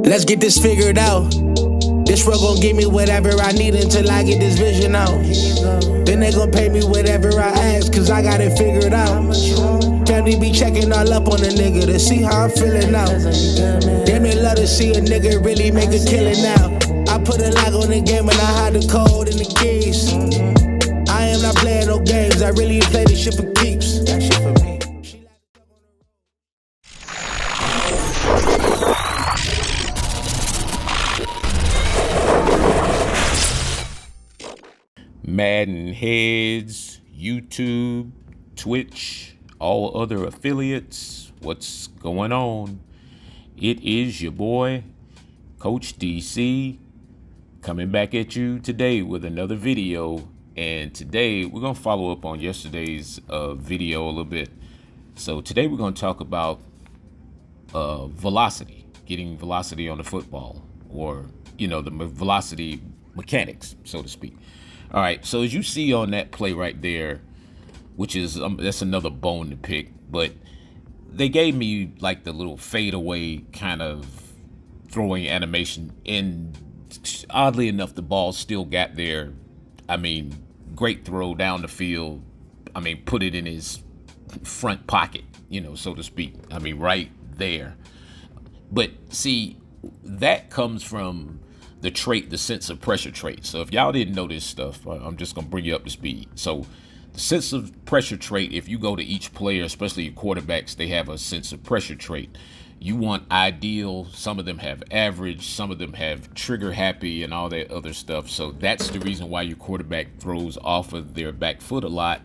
Let's get this figured out. This road gon' give me whatever I need until I get this vision out. Then they gon' pay me whatever I ask, cause I got it figured out. Family be checking all up on a nigga to see how I'm feeling now. Damn, they love to see a nigga really make a killing now. I put a lock on the game and I hide the code and the keys. I am not playing no games, I really play this shit for keeps. That shit for me. MaddenHeadz, YouTube, Twitch, all other affiliates. What's going on? It is your boy, Coach DC, coming back at you today with another video. And today we're going to follow up on yesterday's video a little bit. So today we're going to talk about velocity, getting velocity on the football, or, you know, the velocity mechanics, so to speak. All right, so as you see on that play right there, which is that's another bone to pick, but they gave me like the little fadeaway kind of throwing animation, and oddly enough, the ball still got there. I mean, great throw down the field. I mean, put it in his front pocket, you know, so to speak. I mean, right there. But see, that comes from the trait, the sense of pressure trait. So if y'all didn't know this stuff, I'm just going to bring you up to speed. So the sense of pressure trait, if you go to each player, especially your quarterbacks, they have a sense of pressure trait. You want ideal, some of them have average, some of them have trigger happy and all that other stuff. So that's the reason why your quarterback throws off of their back foot a lot.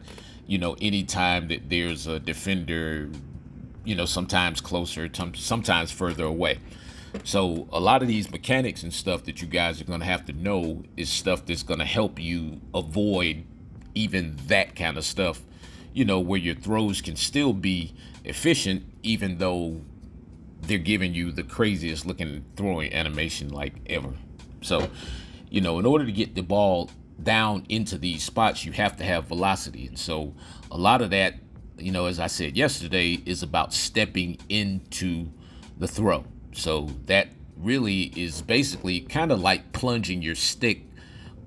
You know, anytime that there's a defender, you know, sometimes closer, sometimes further away. So a lot of these mechanics and stuff that you guys are going to have to know is stuff that's going to help you avoid even that kind of stuff, you know, where your throws can still be efficient, even though they're giving you the craziest looking throwing animation like ever. So, you know, in order to get the ball down into these spots, you have to have velocity. And so a lot of that, you know, as I said yesterday, is about stepping into the throw. So that really is basically kind of like plunging your stick,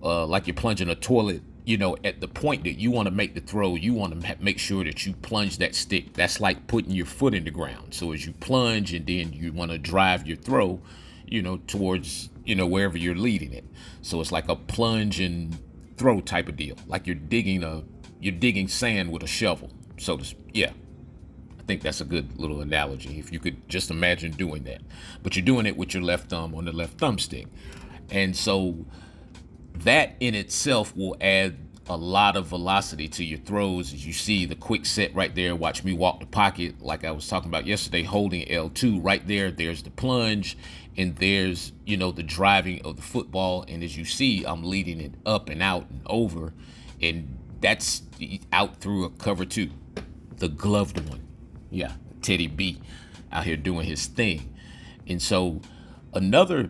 like you're plunging a toilet, you know, at the point that you want to make the throw, you want to make sure that you plunge that stick. That's like putting your foot in the ground. So as you plunge and then you want to drive your throw, you know, towards, you know, wherever you're leading it. So it's like a plunge and throw type of deal, like you're digging sand with a shovel. So yeah. I think that's a good little analogy, if you could just imagine doing that. But you're doing it with your left thumb on the left thumbstick. And so that in itself will add a lot of velocity to your throws. As you see the quick set right there, watch me walk the pocket like I was talking about yesterday, holding L2 right there. There's the plunge, and there's, you know, the driving of the football. And as you see, I'm leading it up and out and over, and that's out through a cover two, the gloved one. Yeah, Teddy B out here doing his thing. And so another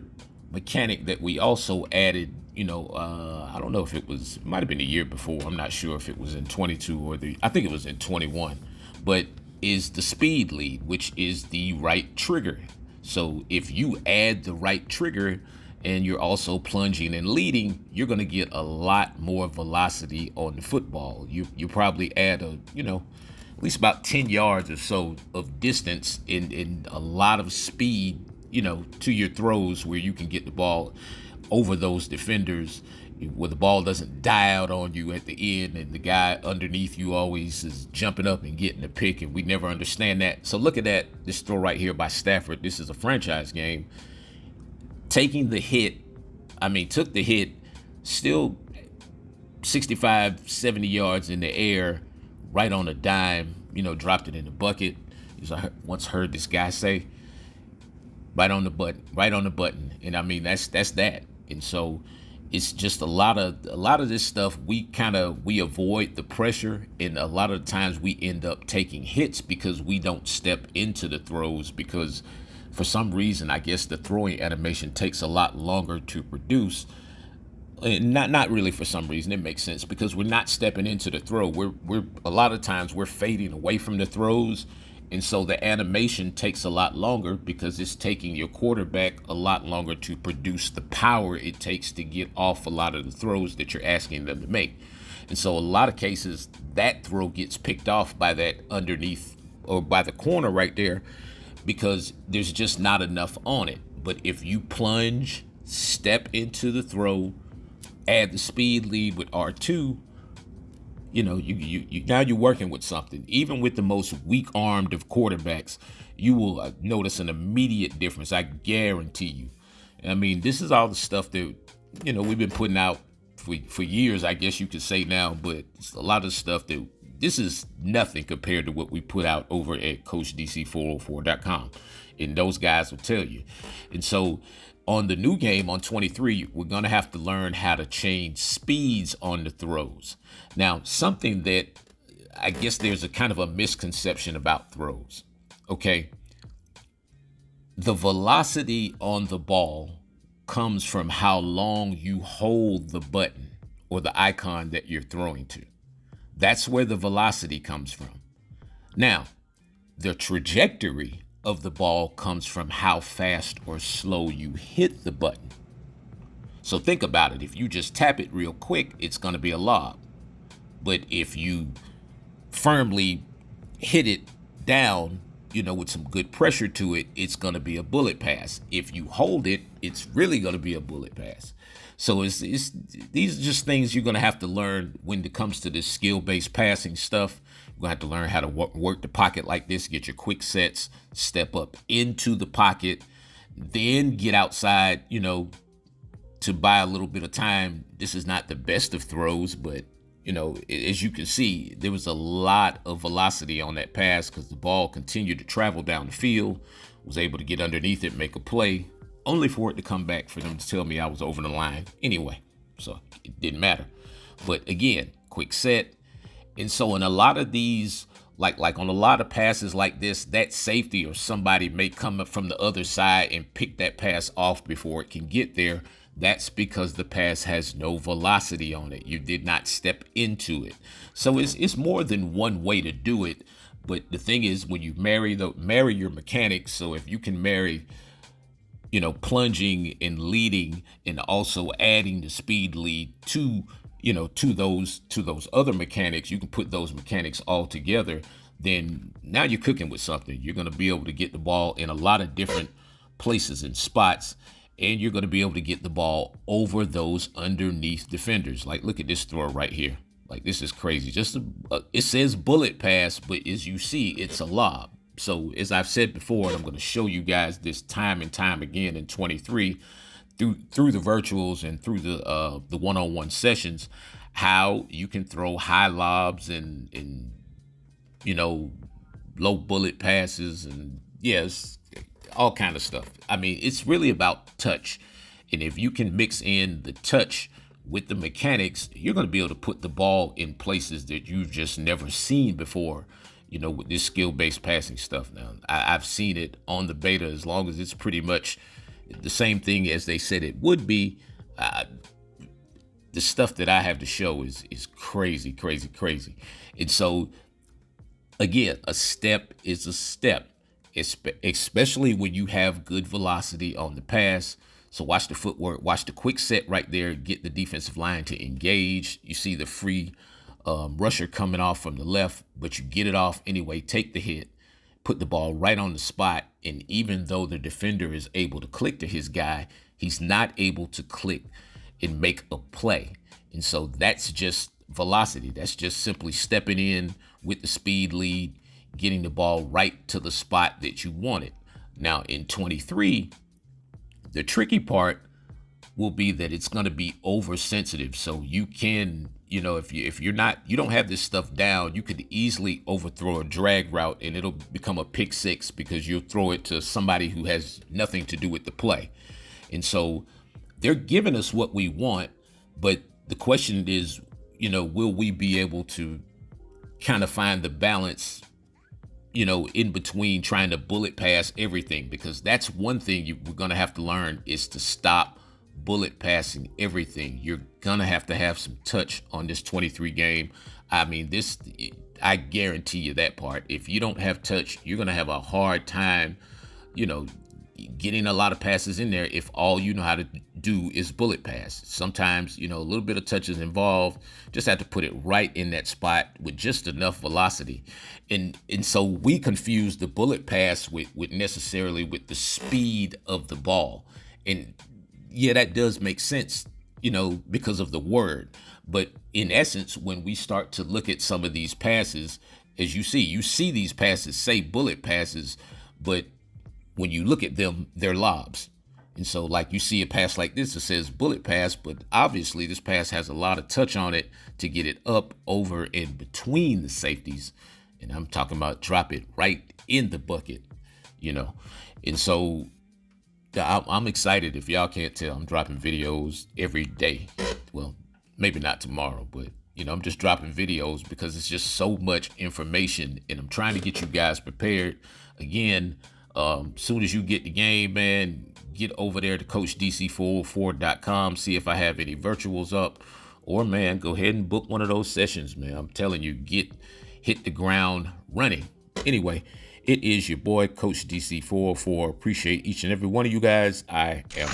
mechanic that we also added, you know, I don't know if it might have been a year before. I'm not sure if it was in 22 or I think it was in 21, but is the speed lead, which is the right trigger. So if you add the right trigger and you're also plunging and leading, you're going to get a lot more velocity on the football. You probably add at least about 10 yards or so of distance in a lot of speed, you know, to your throws, where you can get the ball over those defenders, where the ball doesn't die out on you at the end and the guy underneath you always is jumping up and getting the pick, and we never understand that. So look at that, this throw right here by Stafford. This is a franchise game. Taking the hit, took the hit, still 65, 70 yards in the air, right on a dime, you know, dropped it in the bucket. As I once heard this guy say, right on the button. And I mean, that's that. And so it's just a lot of this stuff. We avoid the pressure, and a lot of the times we end up taking hits because we don't step into the throws, because for some reason, I guess the throwing animation takes a lot longer to produce And not really for some reason. It makes sense because we're not stepping into the throw. We're a lot of times we're fading away from the throws, and so the animation takes a lot longer because it's taking your quarterback a lot longer to produce the power it takes to get off a lot of the throws that you're asking them to make. And so a lot of cases that throw gets picked off by that underneath or by the corner right there because there's just not enough on it. But if you plunge, step into the throw, add the speed lead with R2, you know, you now you're working with something. Even with the most weak-armed of quarterbacks, you will notice an immediate difference. I guarantee you. I mean, this is all the stuff that, you know, we've been putting out for years, I guess you could say now, but it's a lot of stuff that this is nothing compared to what we put out over at CoachDC404.com. And those guys will tell you. And so on the new game on 23, we're going to have to learn how to change speeds on the throws. Now, something that I guess there's a kind of a misconception about throws. Okay. The velocity on the ball comes from how long you hold the button or the icon that you're throwing to. That's where the velocity comes from. Now, the trajectory of the ball comes from how fast or slow you hit the button. So think about it. If you just tap it real quick, it's going to be a lob. But if you firmly hit it down, you know, with some good pressure to it, it's going to be a bullet pass. If you hold it, it's really going to be a bullet pass. So it's these are just things you're going to have to learn when it comes to this skill-based passing stuff. You're going to have to learn how to work the pocket like this, get your quick sets, step up into the pocket, then get outside, you know, to buy a little bit of time. This is not the best of throws, but, you know, as you can see, there was a lot of velocity on that pass because the ball continued to travel down the field, was able to get underneath it, make a play, only for it to come back for them to tell me I was over the line anyway. So it didn't matter. But again, quick set. And so in a lot of these, like on a lot of passes like this, that safety or somebody may come up from the other side and pick that pass off before it can get there. That's because the pass has no velocity on it. You did not step into it. So it's more than one way to do it. But the thing is, when you marry your mechanics, so if you can marry, you know, plunging and leading and also adding the speed lead to, you know, to those other mechanics, you can put those mechanics all together, then now you're cooking with something. You're going to be able to get the ball in a lot of different places and spots, and you're going to be able to get the ball over those underneath defenders. Like, look at this throw right here. Like, this is crazy. It says bullet pass, but as you see, it's a lob. So as I've said before, and I'm going to show you guys this time and time again in 23 through the virtuals and through the one-on-one sessions, how you can throw high lobs and you know, low bullet passes and yes, all kind of stuff. I mean, it's really about touch. And if you can mix in the touch with the mechanics, you're going to be able to put the ball in places that you've just never seen before, you know, with this skill-based passing stuff. Now, I've seen it on the beta as long as it's pretty much the same thing as they said it would be. The stuff that I have to show is crazy, crazy, crazy. And so, again, a step is a step, especially when you have good velocity on the pass. So watch the footwork, watch the quick set right there, get the defensive line to engage. You see the free rusher coming off from the left, but you get it off anyway, take the hit, put the ball right on the spot. And even though the defender is able to click to his guy, he's not able to click and make a play. And so that's just velocity. That's just simply stepping in with the speed lead, getting the ball right to the spot that you want it. Now in 23, the tricky part will be that it's going to be oversensitive. So you can, you know, if you don't have this stuff down, you could easily overthrow a drag route and it'll become a pick six because you'll throw it to somebody who has nothing to do with the play. And so they're giving us what we want, but the question is, you know, will we be able to kind of find the balance, you know, in between trying to bullet pass everything? Because that's one thing we're going to have to learn is to stop bullet passing everything. You're gonna have to have some touch on this 23 game. I mean, I guarantee you that part. If you don't have touch, you're gonna have a hard time, getting a lot of passes in there if all you know how to do is bullet pass. Sometimes, a little bit of touch is involved. Just have to put it right in that spot with just enough velocity. And so we confuse the bullet pass with necessarily with the speed of the ball. And yeah, that does make sense, because of the word. But in essence, when we start to look at some of these passes, as you see these passes say bullet passes, but when you look at them, they're lobs. And so like you see a pass like this, it says bullet pass, but obviously this pass has a lot of touch on it to get it up, over, and between the safeties. And I'm talking about drop it right in the bucket, And so I'm excited. If y'all can't tell, I'm dropping videos every day. Well, maybe not tomorrow, but I'm just dropping videos because it's just so much information, and I'm trying to get you guys prepared. Again, soon as you get the game, man, get over there to CoachDC404.com, see if I have any virtuals up, or man, go ahead and book one of those sessions, man. I'm telling you, hit the ground running. Anyway, it is your boy, Coach DC404. Appreciate each and every one of you guys. I am